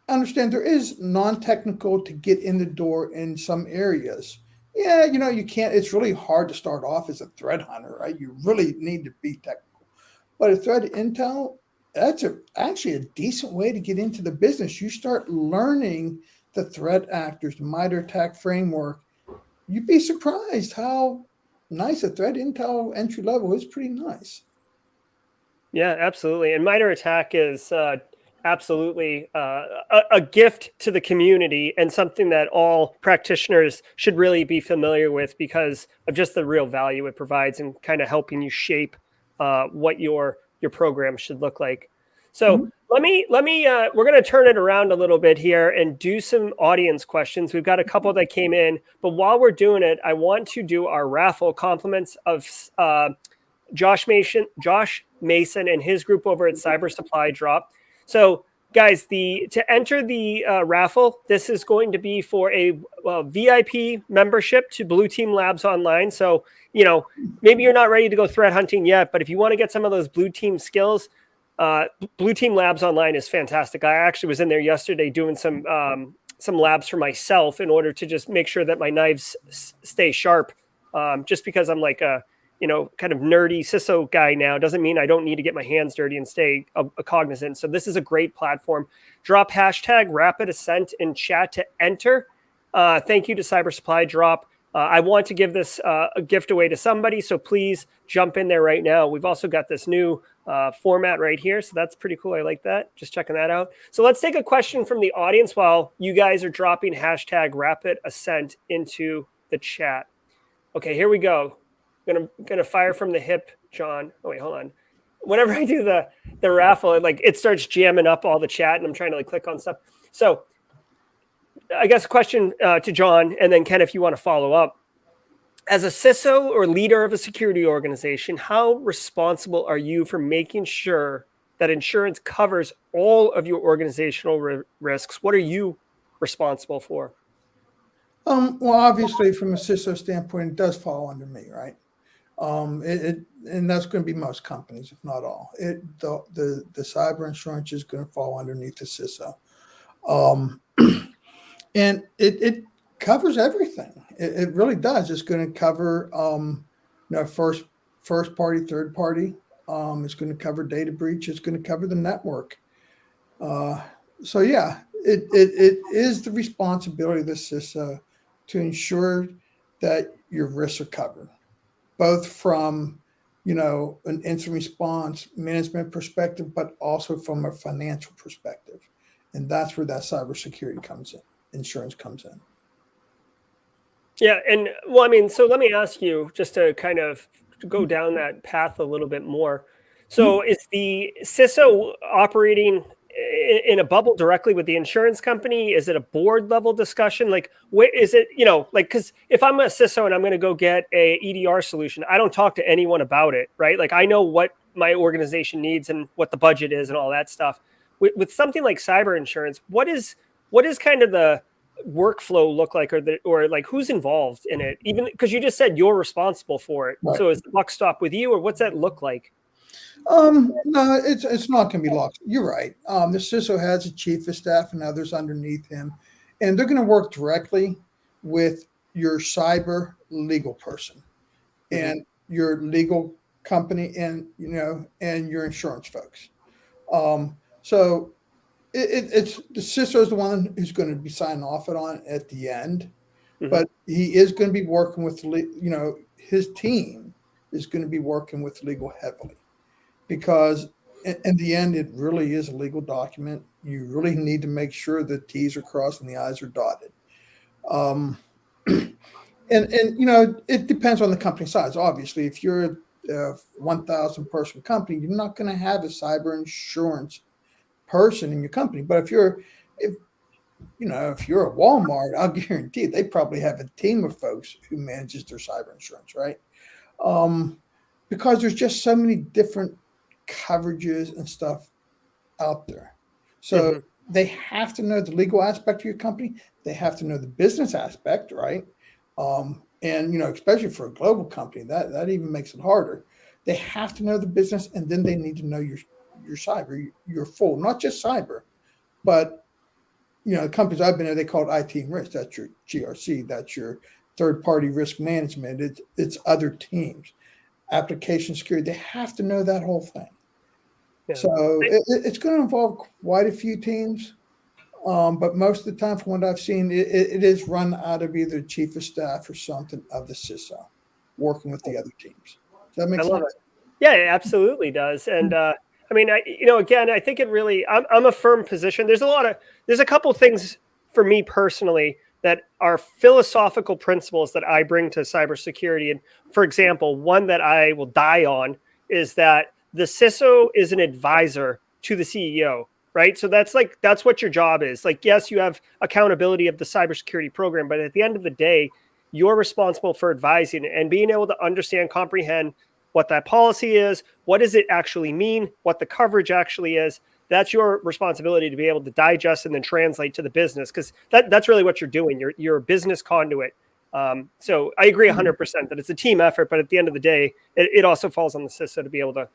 understand there is non-technical to get in the door in some areas. Yeah, you can't, it's really hard to start off as a threat hunter, right? You really need to be technical. But a threat intel, that's actually a decent way to get into the business. You start learning the threat actors, the MITRE ATT&CK framework. You'd be surprised how nice a threat intel entry level is. Pretty nice. Yeah, absolutely. And MITRE ATT&CK is absolutely a gift to the community, and something that all practitioners should really be familiar with because of just the real value it provides and kind of helping you shape what your program should look like. So We're going to turn it around a little bit here and do some audience questions. We've got a couple that came in, but while we're doing it, I want to do our raffle compliments of Josh Mason and his group over at Cyber Supply Drop. So guys, to enter the raffle, this is going to be for a VIP membership to Blue Team Labs Online. So, maybe you're not ready to go threat hunting yet, but if you want to get some of those Blue Team skills, Blue Team Labs Online is fantastic. I actually was in there yesterday doing some labs for myself in order to just make sure that my knives stay sharp. Just because I'm like a kind of nerdy CISO guy now doesn't mean I don't need to get my hands dirty and stay cognizant. So this is a great platform. Drop hashtag Rapid Ascent in chat to enter. Thank you to Cyber Supply Drop. I want to give this a gift away to somebody, so please jump in there right now. We've also got this new format right here, so that's pretty cool. I like that. Just checking that out. So let's take a question from the audience while you guys are dropping hashtag Rapid Ascent into the chat. Okay, here we go. Gonna fire from the hip, John. Oh wait, hold on. Whenever I do the raffle, it starts jamming up all the chat, and I'm trying to click on stuff. So I guess a question to John, and then Ken, if you want to follow up. As a CISO or leader of a security organization, how responsible are you for making sure that insurance covers all of your organizational risks? What are you responsible for? Well, obviously, from a CISO standpoint, it does fall under me, right? And that's going to be most companies, if not all. The cyber insurance is going to fall underneath the CISO, and it covers everything. It really does. It's going to cover first party, third party. It's going to cover data breach. It's going to cover the network. So yeah, it is the responsibility of the CISO to ensure that your risks are covered, both from an incident response management perspective, but also from a financial perspective. And that's where that cybersecurity comes in, insurance comes in. Yeah, and well, so let me ask you, just to kind of go down that path a little bit more. So is the CISO operating in a bubble directly with the insurance company? Is it a board level discussion? What is it, because if I'm a CISO and I'm going to go get a EDR solution, I don't talk to anyone about it, right? I know what my organization needs and what the budget is and all that stuff. With something like cyber insurance, what is kind of the workflow look like, or who's involved in it? Even because you just said you're responsible for it. Right. So is the buck stop with you, or what's that look like? No, it's not going to be locked. You're right. The CISO has a chief of staff and others underneath him, and they're going to work directly with your cyber legal person and your legal company and your insurance folks. So it's the CISO is the one who's going to be signing off on it at the end, but he is going to be working with his team is going to be working with legal heavily. Because in the end, it really is a legal document. You really need to make sure the T's are crossed and the I's are dotted. And it depends on the company size. Obviously, if you're a 1,000 person company, you're not going to have a cyber insurance person in your company. But if you're a Walmart, I'll guarantee they probably have a team of folks who manages their cyber insurance, right? Because there's just so many different coverages and stuff out there. So they have to know the legal aspect of your company. They have to know the business aspect, right? And especially for a global company, that even makes it harder. They have to know the business, and then they need to know your cyber, your full, not just cyber, but the companies I've been in, they call it IT and risk. That's your GRC. That's your third-party risk management. It's other teams. Application security, they have to know that whole thing. Yeah. So it's going to involve quite a few teams, but most of the time, from what I've seen, it is run out of either chief of staff or something of the CISO, working with the other teams. Does that make sense? Love it. Yeah, it absolutely does. And again, I think it really. I'm a firm position. There's a couple things for me personally that are philosophical principles that I bring to cybersecurity. And for example, one that I will die on is that the CISO is an advisor to the CEO. right? So that's what your job is. Like, yes, you have accountability of the cybersecurity program, but at the end of the day, you're responsible for advising and being able to understand, comprehend what that policy is, what does it actually mean, what the coverage actually is. That's your responsibility to be able to digest and then translate to the business, because that's really what you're doing. You're a business conduit. So I agree 100% that it's a team effort, but at the end of the day, it also falls on the CISO to be able to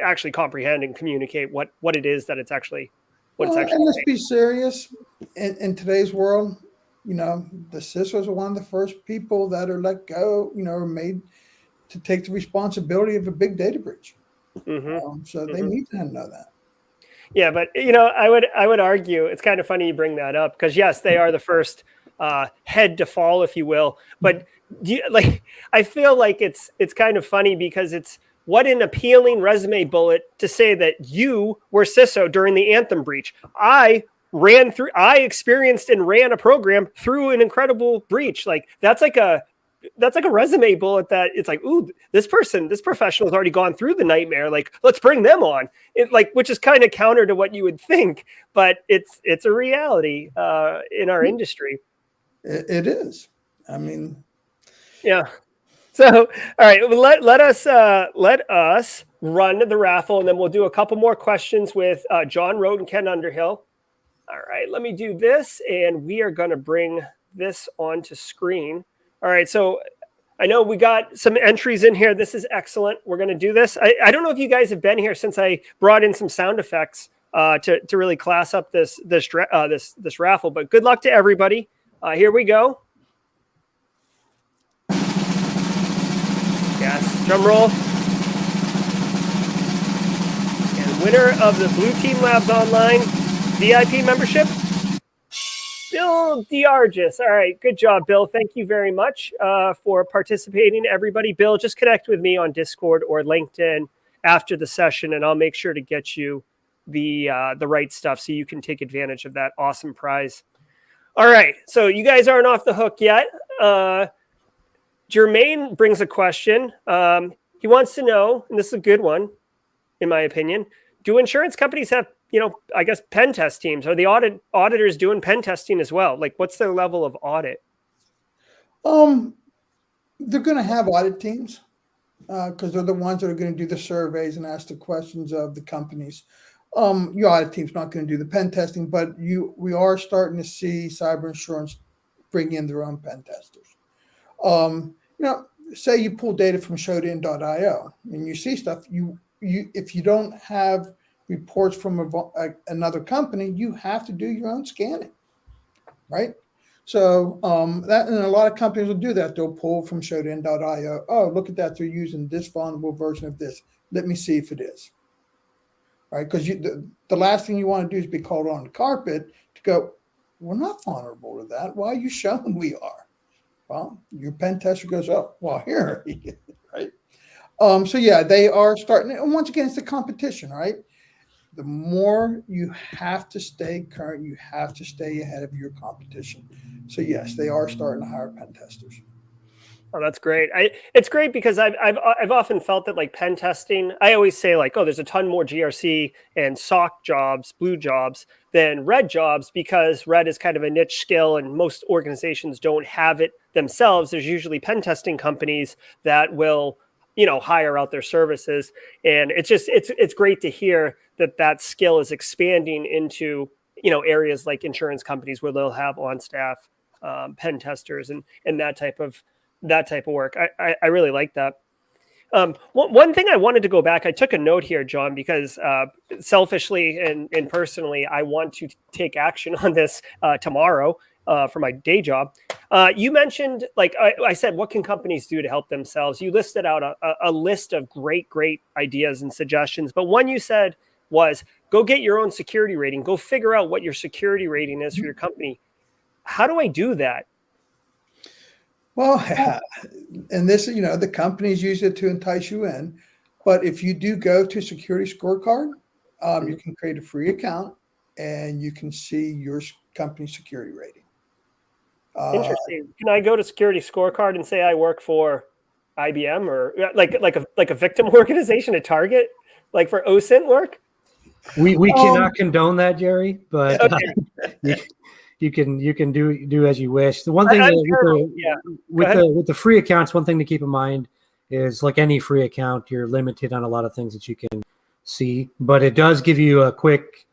actually comprehend and communicate what it is that it's actually And let's be serious. In today's world, the CISOs are one of the first people that are let go, are made to take the responsibility of a big data breach. So they need to know that. Yeah, but I would argue it's kind of funny you bring that up, because yes, they are the first head to fall, if you will. But I feel like it's kind of funny, because it's what an appealing resume bullet to say that you were CISO during the Anthem breach. I experienced and ran a program through an incredible breach. Like that's like a resume bullet that it's like, ooh, this professional has already gone through the nightmare. Like, let's bring them on. Which is kind of counter to what you would think, but it's a reality in our industry. It is. I mean, yeah. So, all right, let us run the raffle, and then we'll do a couple more questions with John Rote and Ken Underhill. All right, let me do this, and we are going to bring this onto screen. All right, so I know we got some entries in here. This is excellent. We're going to do this. I don't know if you guys have been here since I brought in some sound effects to really class up this raffle. But good luck to everybody. Here we go. Yes, drum roll. And winner of the Blue Team Labs Online VIP membership, Bill DeArgis. All right, good job, Bill. Thank you very much for participating, everybody. Bill, just connect with me on Discord or LinkedIn after the session, and I'll make sure to get you the right stuff so you can take advantage of that awesome prize. All right, so you guys aren't off the hook yet. Jermaine brings a question. He wants to know, and this is a good one, in my opinion, do insurance companies have, I guess, pen test teams? Are the auditors doing pen testing as well? Like, what's their level of audit? They're going to have audit teams because they're the ones that are going to do the surveys and ask the questions of the companies. Your audit team's not going to do the pen testing, but we are starting to see cyber insurance bring in their own pen testers. Say you pull data from showedin.io and you see stuff, if you don't have reports from another company, you have to do your own scanning, right? So that, and a lot of companies will do that. They'll pull from showedin.io. Oh, look at that. They're using this vulnerable version of this. Let me see if it is. Right? Because the last thing you want to do is be called on the carpet to go, we're not vulnerable to that. Why are you showing we are? Well, your pen tester goes, oh, well, here, right? So yeah, they are starting, and once again, it's the competition, right? The more you have to stay current, you have to stay ahead of your competition. So yes, they are starting to hire pen testers. Oh, that's great. It's great because I've often felt that, like, pen testing, I always say, like, oh, there's a ton more GRC and SOC jobs, blue jobs, than red jobs, because red is kind of a niche skill and most organizations don't have it themselves. There's usually pen testing companies that will, hire out their services. And it's great to hear that skill is expanding into, areas like insurance companies where they'll have on staff pen testers and that type of work. I really like that. One thing I wanted to go back, I took a note here, John, because selfishly and personally, I want to take action on this tomorrow for my day job. You mentioned, like I said, what can companies do to help themselves? You listed out a list of great ideas and suggestions, but one you said was go get your own security rating. Go figure out what your security rating is for your company. How do I do that? Well, and this, the companies use it to entice you in. But if you do go to Security Scorecard, you can create a free account and you can see your company security rating. Interesting. Can I go to Security Scorecard and say I work for IBM or like a victim organization, a target, like for OSINT work? We cannot condone that, Jerry, but Okay. you can do as you wish. The one thing I'm that, terrible. Yeah. with the free accounts, one thing to keep in mind is, like any free account, you're limited on a lot of things that you can see, but it does give you a quick,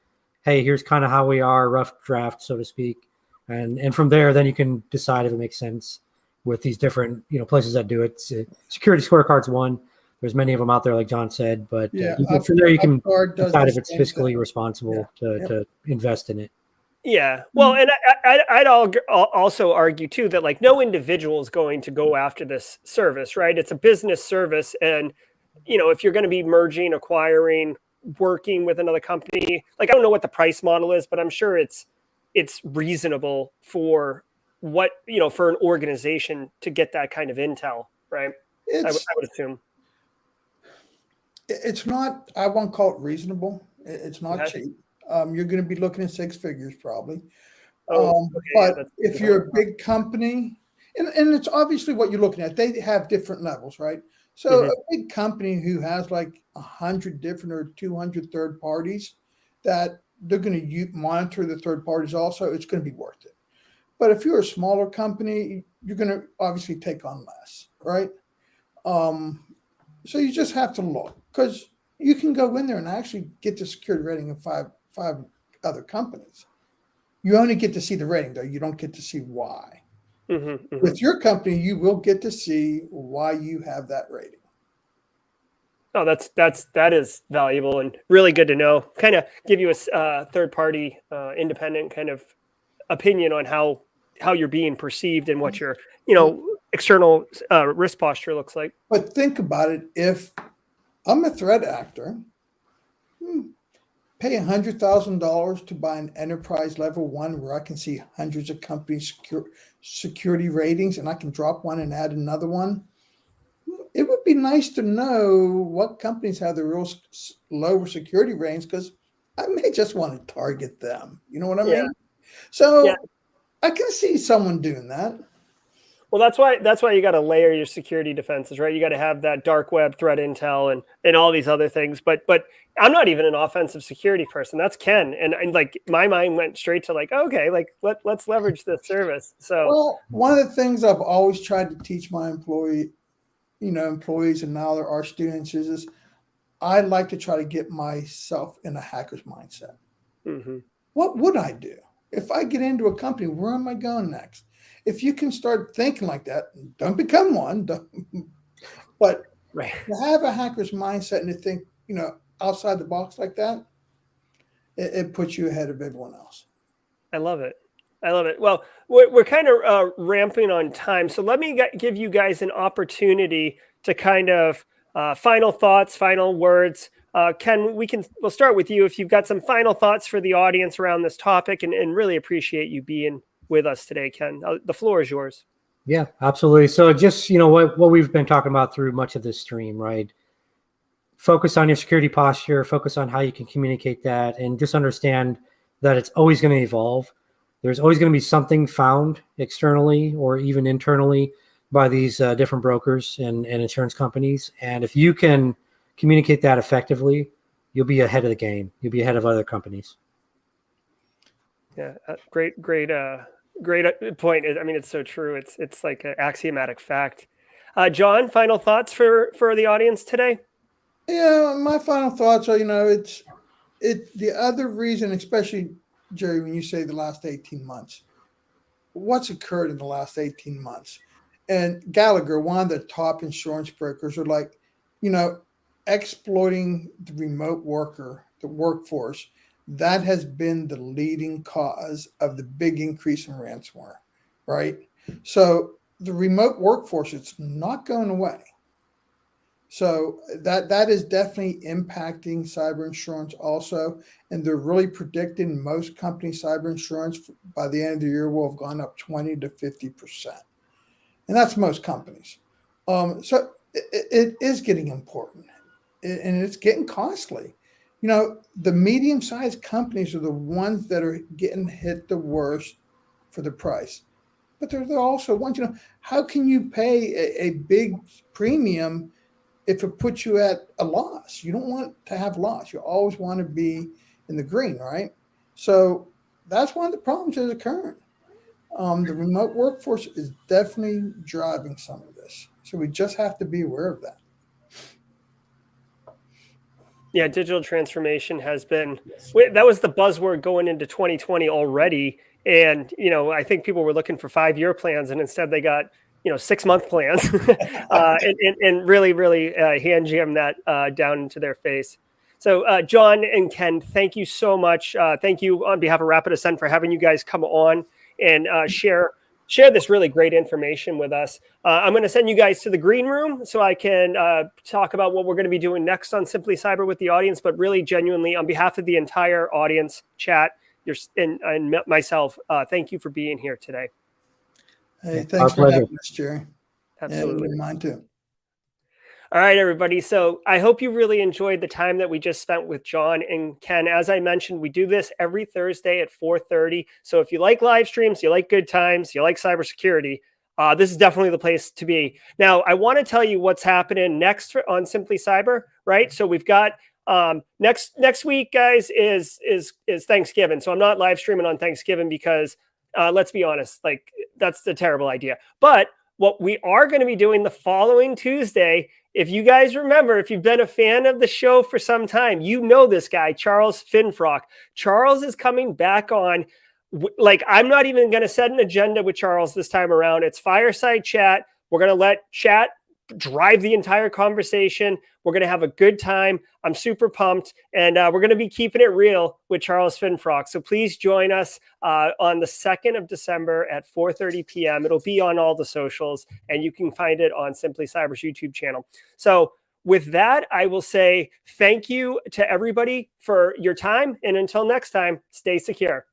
hey, here's kind of how we are, rough draft, so to speak, and from there, then you can decide if it makes sense with these different places that do it. Security scorecard's one. There's many of them out there, like John said, but from there you can decide if it's fiscally responsible to invest in it. Yeah. Well, and I'd also argue too that like no individual is going to go after this service, right? It's a business service, and if you're going to be merging, acquiring, working with another company, like I don't know what the price model is, but I'm sure it's reasonable for for an organization to get that kind of intel, right? I would assume. It's not, I won't call it reasonable. It's not cheap. You're going to be looking at six figures probably. But if you're a big company, and it's obviously what you're looking at, they have different levels, right? So a big company who has like 100 different or 200 third parties that they're going to monitor the third parties also, it's going to be worth it. But if you're a smaller company, you're going to obviously take on less, right? So you just have to look, because you can go in there and actually get the security rating of five other companies. You only get to see the rating, though. You don't get to see why. With your company, you will get to see why you have that rating. Oh, that is valuable and really good to know. Kind of give you a third party, independent kind of opinion on how you're being perceived and what your external risk posture looks like. But think about it: if I'm a threat actor, pay $100,000 to buy an enterprise level 1 where I can see hundreds of companies' security ratings, and I can drop one and add another one. It would be nice to know what companies have the real lower security ratings, because I may just want to target them. You know what I mean? So I can see someone doing that. Well, that's why you got to layer your security defenses, right? You got to have that dark web threat intel and all these other things. But I'm not even an offensive security person. That's Ken, and like my mind went straight to like, okay, like let's leverage this service. So, well, one of the things I've always tried to teach my employees, and now there are students, is I like to try to get myself in a hacker's mindset. What would I do if I get into a company? Where am I going next? If you can start thinking like that, don't become one, but to have a hacker's mindset and to think, outside the box like that, it puts you ahead of everyone else. I love it. Well, we're kind of ramping on time, so let me give you guys an opportunity to kind of final thoughts, final words. Ken, we'll start with you. If you've got some final thoughts for the audience around this topic, and really appreciate you being with us today, Ken. The floor is yours. Yeah, absolutely. So just, what we've been talking about through much of this stream, right? Focus on your security posture, focus on how you can communicate that, and just understand that it's always going to evolve. There's always going to be something found externally or even internally by these different brokers and insurance companies. And if you can communicate that effectively, you'll be ahead of the game. You'll be ahead of other companies. Yeah, great point. I mean, it's so true. It's like an axiomatic fact. John, final thoughts for the audience today? Yeah, my final thoughts are, it's the other reason, especially Jerry, when you say the last 18 months, what's occurred in the last 18 months? And Gallagher, one of the top insurance brokers, are like, exploiting the remote the workforce. That has been the leading cause of the big increase in ransomware, right? So the remote workforce, it's not going away. So that is definitely impacting cyber insurance also. And they're really predicting most companies' cyber insurance by the end of the year will have gone up 20 to 50%. And that's most companies. So it is getting important, and it's getting costly. The medium-sized companies are the ones that are getting hit the worst for the price. But they're also ones, how can you pay a big premium if it puts you at a loss. You don't want to have loss. You always want to be in the green, right? So that's one of the problems that is occurring. The remote workforce is definitely driving some of this. So we just have to be aware of that. Yeah, digital transformation has been, that was the buzzword going into 2020 already. And, I think people were looking for 5-year plans, and instead they got, 6-month plans and really, really hand jam that down into their face. So John and Ken, thank you so much. Thank you on behalf of Rapid Ascent for having you guys come on and share this really great information with us. I'm going to send you guys to the green room so I can talk about what we're going to be doing next on Simply Cyber with the audience, but really genuinely on behalf of the entire audience, chat, and myself, thank you for being here today. Hey, thanks for having us, Jerry. Absolutely. And mine too. All right, everybody. So I hope you really enjoyed the time that we just spent with John and Ken. As I mentioned, we do this every Thursday at 4:30. So if you like live streams, you like good times, you like cybersecurity, this is definitely the place to be. Now, I want to tell you what's happening next on Simply Cyber, right? So we've got next week, guys, is Thanksgiving. So I'm not live streaming on Thanksgiving because let's be honest, like that's a terrible idea. But what we are going to be doing the following Tuesday, if you guys remember, if you've been a fan of the show for some time, you know this guy, Charles Finfrock. Charles is coming back on. Like, I'm not even going to set an agenda with Charles this time around. It's fireside chat. We're going to let chat drive the entire conversation. We're going to have a good time. I'm super pumped. And we're going to be keeping it real with Charles Finfrock. So please join us on the 2nd of December at 4:30 p.m. It'll be on all the socials, and you can find it on Simply Cyber's YouTube channel. So with that, I will say thank you to everybody for your time. And until next time, stay secure.